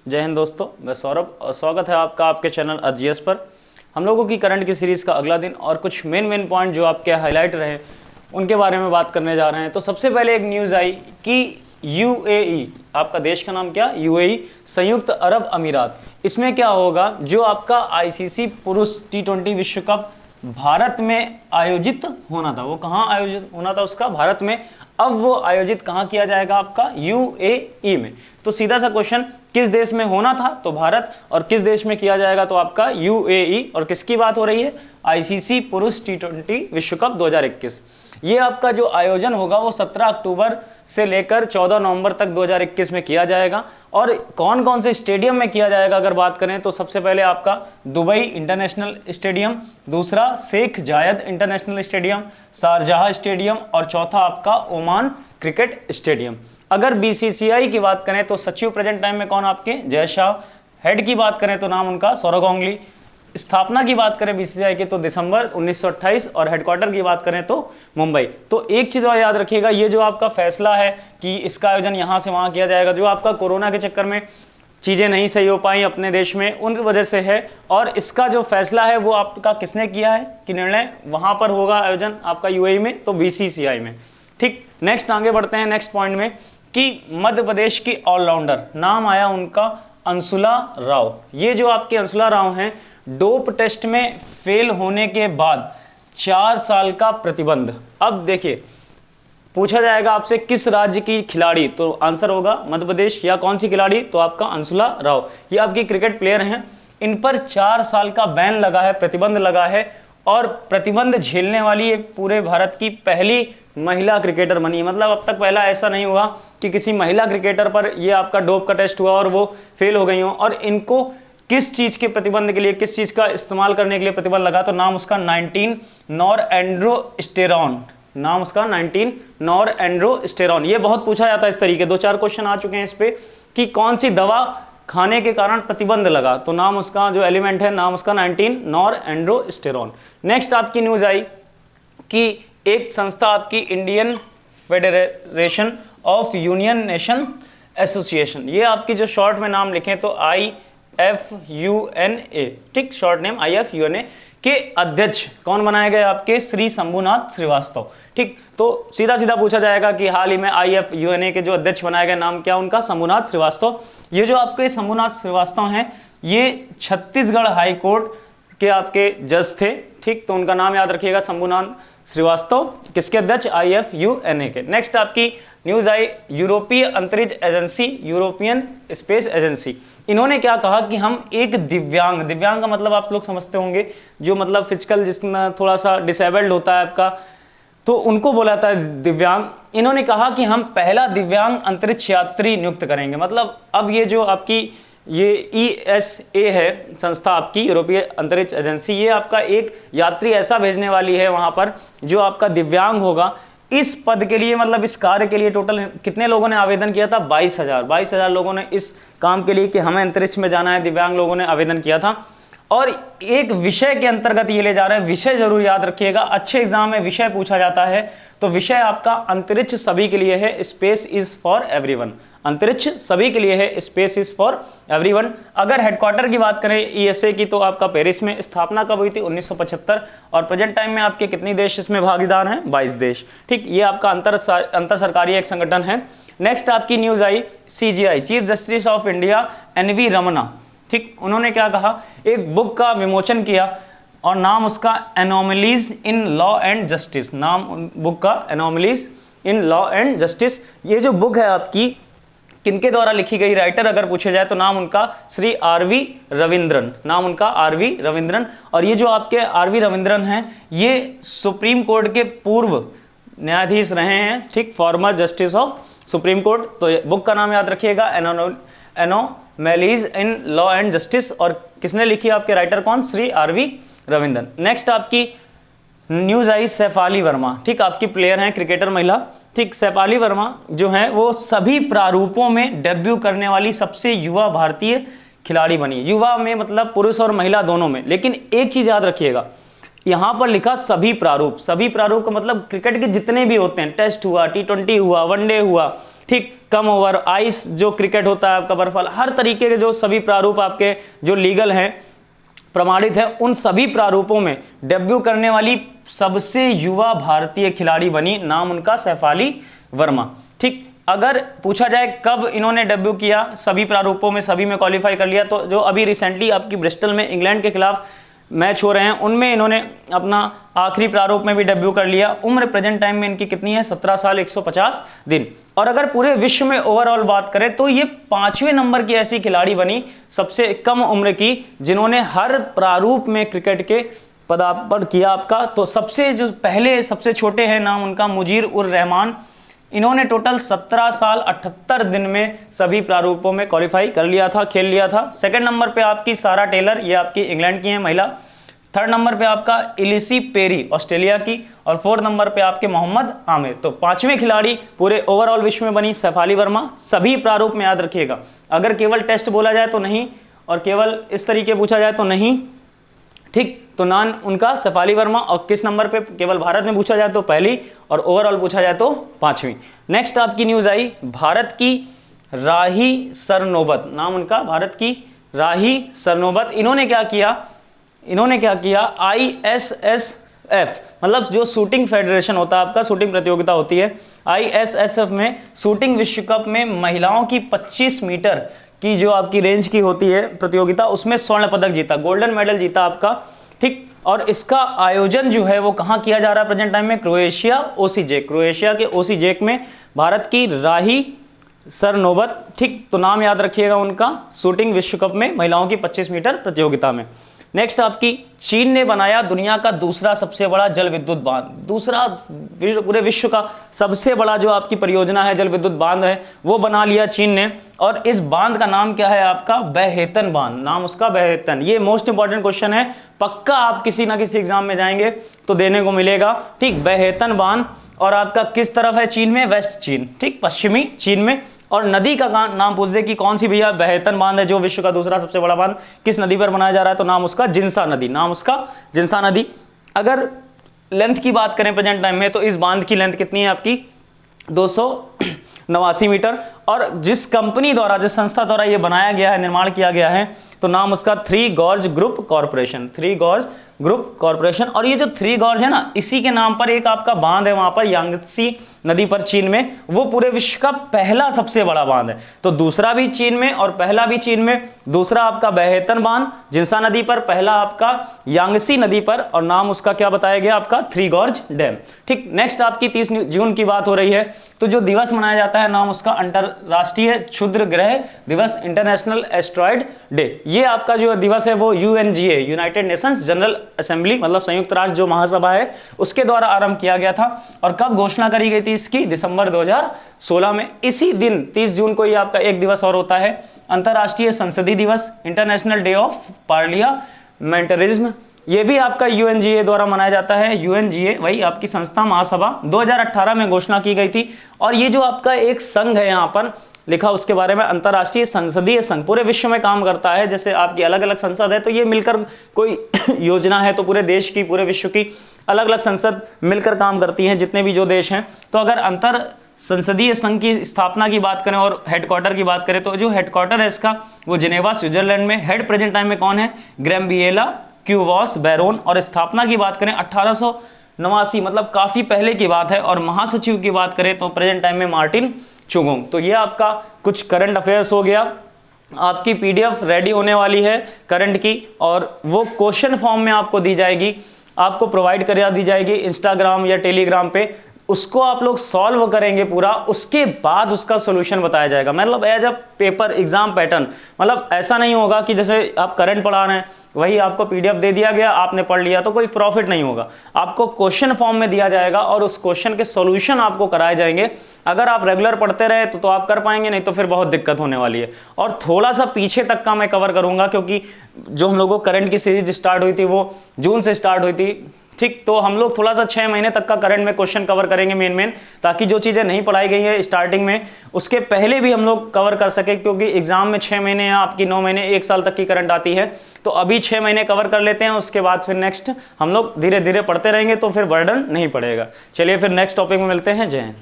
जय हिंद दोस्तों, मैं सौरभ और स्वागत है आपका आपके चैनल अजीएस पर। हम लोगों की करंट की सीरीज़ का अगला दिन और कुछ मेन पॉइंट जो आपके हाईलाइट रहे उनके बारे में बात करने जा रहे हैं। तो सबसे पहले एक न्यूज़ आई कि यूएई, आपका देश का नाम क्या? यूएई, संयुक्त अरब अमीरात। इसमें क्या होगा, जो आपका आईसीसी पुरुष T20 विश्व कप भारत में आयोजित होना था, वो कहाँ आयोजित होना था उसका? भारत में। अब वो आयोजित कहाँ किया जाएगा? आपका यूएई में। तो सीधा सा क्वेश्चन, किस देश में होना था? तो भारत। और किस देश में किया जाएगा? तो आपका यूएई। और किसकी बात हो रही है? आईसीसी पुरुष T20 विश्व कप 2021। ये आपका जो आयोजन होगा वो 17 अक्टूबर से लेकर 14 नवंबर तक 2021 में किया जाएगा। और कौन कौन से स्टेडियम में किया जाएगा अगर बात करें तो सबसे पहले आपका दुबई इंटरनेशनल स्टेडियम, दूसरा शेख जायद इंटरनेशनल स्टेडियम, शारजाह स्टेडियम और चौथा आपका ओमान क्रिकेट स्टेडियम। अगर बीसीसीआई की बात करें तो सचिव प्रेजेंट टाइम में कौन? आपके जय शाह। हेड की बात करें तो नाम उनका सौरव गांगुली। स्थापना की बात करें बीसीसीआई की तो दिसंबर 1928 और हेडक्वार्टर की बात करें तो मुंबई। तो एक चीज़ और याद रखिएगा, ये जो आपका फैसला है कि इसका आयोजन यहाँ से वहाँ किया जाएगा, जो आपका कोरोना के चक्कर में चीज़ें नहीं सही हो पाई अपने देश में, उन वजह से है। और इसका जो फैसला है वो आपका किसने किया है कि निर्णय वहाँ पर होगा आयोजन आपका यूएई में? तो बीसीसीआई में। ठीक, नेक्स्ट आगे बढ़ते हैं नेक्स्ट पॉइंट में कि मध्य प्रदेश की ऑलराउंडर, नाम आया उनका अंशुला राव। ये जो आपके अंशुला राव हैं, डोप टेस्ट में फेल होने के बाद 4 साल का प्रतिबंध। अब देखिए, पूछा जाएगा आपसे किस राज्य की खिलाड़ी, तो आंसर होगा मध्य प्रदेश। या कौन सी खिलाड़ी? तो आपका अंशुला राव। ये आपकी क्रिकेट प्लेयर हैं, इन पर 4 साल का बैन लगा है, प्रतिबंध लगा है। और प्रतिबंध झेलने वाली ये पूरे भारत की पहली महिला क्रिकेटर बनी है। मतलब अब तक पहला ऐसा नहीं हुआ कि किसी महिला क्रिकेटर पर ये आपका डोप का टेस्ट हुआ और वो फेल हो गई हो। और इनको किस चीज के प्रतिबंध के लिए, किस चीज का इस्तेमाल करने के लिए प्रतिबंध लगा? तो नाम उसका 19 नॉरएंड्रोस्टेरॉन। नाम उसका 19 नॉरएंड्रोस्टेरॉन। ये बहुत पूछा जाता है इस तरीके, 2-4 क्वेश्चन आ चुके हैं इस पे कि कौन सी दवा खाने के कारण प्रतिबंध लगा। तो नाम उसका जो एलिमेंट है, नाम उसका 19 नॉरएंड्रोस्टेरॉन। नेक्स्ट आपकी न्यूज आई कि एक संस्था आपकी Indian federation of union nation association, ये आपकी जो शॉर्ट में नाम लिखें तो IFUNA, ठीक, शॉर्ट नेम IFUNA के अध्यक्ष कौन बनाए गए? आपके श्री शंभुनाथ श्रीवास्तव। ठीक, तो सीधा सीधा पूछा जाएगा कि हाल ही में IFUNA के जो अध्यक्ष बनाए गए, नाम क्या उनका? शंभुनाथ श्रीवास्तव। ये जो आपके शंभुनाथ श्रीवास्तव हैं, ये छत्तीसगढ़ हाई कोर्ट के आपके जज थे। ठीक, तो उनका नाम याद रखिएगा, शंभुनाथ श्रीवास्तव। किसके अध्यक्ष? IFUNA के। नेक्स्ट आपकी न्यूज आई यूरोपीय अंतरिक्ष एजेंसी, यूरोपियन स्पेस एजेंसी। इन्होंने क्या कहा कि हम एक दिव्यांग का मतलब आप लोग समझते होंगे, जो मतलब फिजिकल जिसमें थोड़ा सा डिसेबल्ड होता है आपका, तो उनको बोला था दिव्यांग। इन्होंने कहा कि हम पहला दिव्यांग अंतरिक्ष यात्री नियुक्त करेंगे। मतलब अब ये जो आपकी ये ESA है संस्था आपकी, यूरोपीय अंतरिक्ष एजेंसी, ये आपका एक यात्री ऐसा भेजने वाली है वहां पर जो आपका दिव्यांग होगा। इस पद के लिए, मतलब इस कार्य के लिए टोटल कितने लोगों ने आवेदन किया था? 22,000 लोगों ने इस काम के लिए कि हमें अंतरिक्ष में जाना है, दिव्यांग लोगों ने आवेदन किया था। और एक विषय के अंतर्गत ये ले जा रहे हैं। विषय जरूर याद रखिएगा, अच्छे एग्जाम में विषय पूछा जाता है। तो विषय आपका अंतरिक्ष सभी के लिए है, स्पेस इज फॉर एवरीवन। अंतरिक्ष सभी के लिए है, स्पेस इज फॉर एवरीवन। अगर हेडक्वार्टर की बात करें ESA की तो आपका पेरिस में। स्थापना कब हुई थी? 1975। और प्रेजेंट टाइम में आपके कितने देश इसमें भागीदार हैं? 22 देश। ठीक, ये आपका अंतर सरकारी एक संगठन है। नेक्स्ट आपकी न्यूज आई CJI, chief justice of India NV Ramana. ठीक, उन्होंने क्या कहा? एक बुक का विमोचन किया और नाम उसका anomalies in law and justice. नाम बुक का anomalies in law and justice. ये जो बुक है आपकी किनके द्वारा लिखी गई? राइटर अगर पूछे जाए तो नाम उनका श्री RV रविंद्रन। नाम उनका RV रविंद्रन। और ये जो आपके RV रविंद्रन हैं, ये सुप्रीम कोर्ट के पूर्व न्यायाधीश रहे हैं। ठीक, former justice of supreme court. तो बुक का नाम याद रखिएगा, anomalies in law and justice. और किसने लिखी? आपके राइटर कौन? श्री RV रविंद्रन। नेक्स्ट आपकी न्यूज आई शेफाली वर्मा। ठीक, आपकी प्लेयर हैं, क्रिकेटर महिला। ठीक, शेफाली वर्मा जो है वो सभी प्रारूपों में डेब्यू करने वाली सबसे युवा भारतीय खिलाड़ी बनी। युवा में मतलब पुरुष और महिला दोनों में। लेकिन एक चीज याद रखिएगा, यहां पर लिखा सभी प्रारूप का मतलब क्रिकेट के जितने भी होते हैं, टेस्ट हुआ, T20 हुआ, वनडे हुआ, ठीक, कम ओवर, आइस जो क्रिकेट होता है आपका, बर्फ वाला, हर तरीके के जो सभी प्रारूप आपके जो लीगल हैं, प्रमाणित है, उन सभी प्रारूपों में डेब्यू करने वाली सबसे युवा भारतीय खिलाड़ी बनी, नाम उनका शेफाली वर्मा। ठीक, अगर पूछा जाए कब इन्होंने डेब्यू किया, सभी प्रारूपों में सभी में क्वालिफाई कर लिया, तो जो अभी रिसेंटली आपकी ब्रिस्टल में इंग्लैंड के खिलाफ मैच हो रहे हैं उनमें इन्होंने अपना आखिरी प्रारूप में भी डेब्यू कर लिया। उम्र प्रेजेंट टाइम में इनकी कितनी है, 17 साल 150 दिन। और अगर पूरे विश्व में ओवरऑल बात करें तो ये 5वें नंबर की ऐसी खिलाड़ी बनी सबसे कम उम्र की जिन्होंने हर प्रारूप में क्रिकेट के पदार्पण किया आपका। तो सबसे जो पहले सबसे छोटे हैं, नाम उनका मुजीर उर रहमान, इन्होंने टोटल 17 साल 78 दिन में सभी प्रारूपों में क्वालिफाई कर लिया था, खेल लिया था। सेकंड नंबर पे आपकी सारा टेलर, ये आपकी इंग्लैंड की है महिला। थर्ड नंबर पे आपका इलिसी पेरी ऑस्ट्रेलिया की, और फोर्थ नंबर पे आपके मोहम्मद आमिर। तो 5वें खिलाड़ी पूरे ओवरऑल विश्व में बनी शेफाली वर्मा। सभी प्रारूप में याद रखिएगा, अगर केवल टेस्ट बोला जाए तो नहीं, और केवल इस तरीके पूछा जाए तो नहीं। ठीक, तो नाम उनका शेफाली वर्मा। और किस नंबर पे, केवल भारत में पूछा जाए तो पहली, और ओवरऑल पूछा जाए तो 5वीं। नेक्स्ट आपकी न्यूज आई भारत की राही सरनोबत, नाम उनका भारत की राही सरनोबत। इन्होंने क्या किया, ISSF मतलब जो शूटिंग फेडरेशन होता है आपका, शूटिंग प्रतियोगिता होती है, ISSF में शूटिंग विश्व कप में महिलाओं की 25 मीटर की जो आपकी रेंज की होती है प्रतियोगिता, उसमें स्वर्ण पदक जीता, गोल्डन मेडल जीता आपका। ठीक, और इसका आयोजन जो है वो कहाँ किया जा रहा है प्रेजेंट टाइम में, क्रोएशिया ओसीजेक, क्रोएशिया के ओसीजेक में भारत की राही सरनोबत। ठीक, तो नाम याद रखिएगा उनका, शूटिंग विश्व कप में महिलाओं की 25 मीटर प्रतियोगिता में। नेक्स्ट आपकी चीन ने बनाया दुनिया का दूसरा सबसे बड़ा जल विद्युत बांध, दूसरा पूरे विश्व का सबसे बड़ा जो आपकी परियोजना है जल विद्युत बांध है वो बना लिया चीन ने। और इस बांध का नाम क्या है आपका, बहेतन बांध, नाम उसका बहेतन। ये मोस्ट इंपॉर्टेंट क्वेश्चन है, पक्का आप किसी ना किसी एग्जाम में जाएंगे तो देने को मिलेगा। ठीक, बहेतन बांध, और आपका किस तरफ है चीन में, वेस्ट चीन, ठीक, पश्चिमी चीन में। और नदी का नाम पूछ दे कि कौन सी भैया, बहेतन बांध है जो विश्व का दूसरा सबसे बड़ा बांध, किस नदी पर बनाया जा रहा है, तो नाम उसका जिन्सा नदी, नाम उसका जिन्सा नदी। अगर लेंथ की बात करें प्रेजेंट टाइम में तो इस बांध की लेंथ कितनी है आपकी, 289 मीटर। और जिस कंपनी द्वारा, जिस संस्था द्वारा ये बनाया गया है, निर्माण किया गया है, तो नाम उसका three gorge group corporation, three gorge group corporation. और ये जो थ्री गॉर्ज है ना, इसी के नाम पर एक आपका बांध है वहां पर यांगत्सी नदी पर चीन में, वो पूरे विश्व का पहला सबसे बड़ा बांध है। तो दूसरा भी चीन में और पहला भी चीन में, दूसरा आपका बहेतन बांध जिन्सा नदी पर, पहला आपका यांगत्सी नदी पर, और नाम उसका क्या बताया गया आपका, थ्री गॉर्ज डैम। ठीक, नेक्स्ट आपकी 30 जून की बात हो रही है, तो जो दिवस मनाया जाता है नाम उसका अंतरराष्ट्रीय क्षुद्र ग्रह दिवस, इंटरनेशनल एस्ट्रॉयड डे। ये आपका जो दिवस है वो UNGA, United Nations general assembly, मतलब संयुक्त राष्ट्र जो महासभा है उसके द्वारा आरंभ किया गया था। और कब घोषणा करी गई थी इसकी, दिसंबर 2016 में। इसी दिन 30 जून को ये आपका एक दिवस और होता है, अंतरराष्ट्रीय संसदीय दिवस, इंटरनेशनल डे ऑफ पार्लियामेंटरिज्म। ये भी आपका UNGA द्वारा मनाया जाता है। UNGA वही आपकी संस्था महासभा 2018 में घोषणा की गई थी। और ये जो आपका एक संघ है यहाँ पर लिखा उसके बारे में, अंतरराष्ट्रीय संसदीय संघ, पूरे विश्व में काम करता है। जैसे आपकी अलग अलग संसद है तो ये मिलकर कोई योजना है तो पूरे देश की, पूरे विश्व की अलग अलग संसद मिलकर काम करती हैं, जितने भी जो देश हैं। तो अगर अंतर संसदीय संघ की स्थापना की बात करें और हेडक्वार्टर की बात करें, तो जो हेडक्वार्टर है इसका वो जिनेवा स्विट्जरलैंड में। हेड प्रेजेंट टाइम में कौन है, ग्रैम्बिएला क्यूवॉस बैरोन। और स्थापना की बात करें 1889, मतलब काफी पहले की बात है। और महासचिव की बात करें तो प्रेजेंट टाइम में मार्टिन चुगुंग। तो ये आपका कुछ करंट अफेयर्स हो गया। आपकी PDF रेडी होने वाली है करंट की, और वो क्वेश्चन फॉर्म में आपको दी जाएगी, आपको प्रोवाइड करा दी जाएगी इंस्टाग्राम या टेलीग्राम पे। उसको आप लोग सॉल्व करेंगे पूरा, उसके बाद उसका सॉल्यूशन बताया जाएगा। मतलब as a paper exam pattern, मतलब ऐसा नहीं होगा कि जैसे आप करंट पढ़ा रहे हैं वही आपको PDF दे दिया गया, आपने पढ़ लिया, तो कोई प्रॉफिट नहीं होगा। आपको क्वेश्चन फॉर्म में दिया जाएगा और उस क्वेश्चन के सॉल्यूशन आपको कराए जाएंगे। अगर आप रेगुलर पढ़ते रहे तो आप कर पाएंगे, नहीं तो फिर बहुत दिक्कत होने वाली है। और थोड़ा सा पीछे तक का मैं कवर करूंगा, क्योंकि जो हम लोगों को करंट की सीरीज स्टार्ट हुई थी वो जून से स्टार्ट हुई थी। ठीक, तो हम लोग थोड़ा सा 6 महीने तक का करंट में क्वेश्चन कवर करेंगे मेन, ताकि जो चीज़ें नहीं पढ़ाई गई है स्टार्टिंग में उसके पहले भी हम लोग कवर कर सके। क्योंकि एग्जाम में 6 महीने या आपकी 9 महीने 1 साल तक की करंट आती है, तो अभी 6 महीने कवर कर लेते हैं, उसके बाद फिर नेक्स्ट हम लोग धीरे धीरे पढ़ते रहेंगे, तो फिर बर्डन नहीं पड़ेगा। चलिए फिर नेक्स्ट टॉपिक में मिलते हैं। जय हिंद।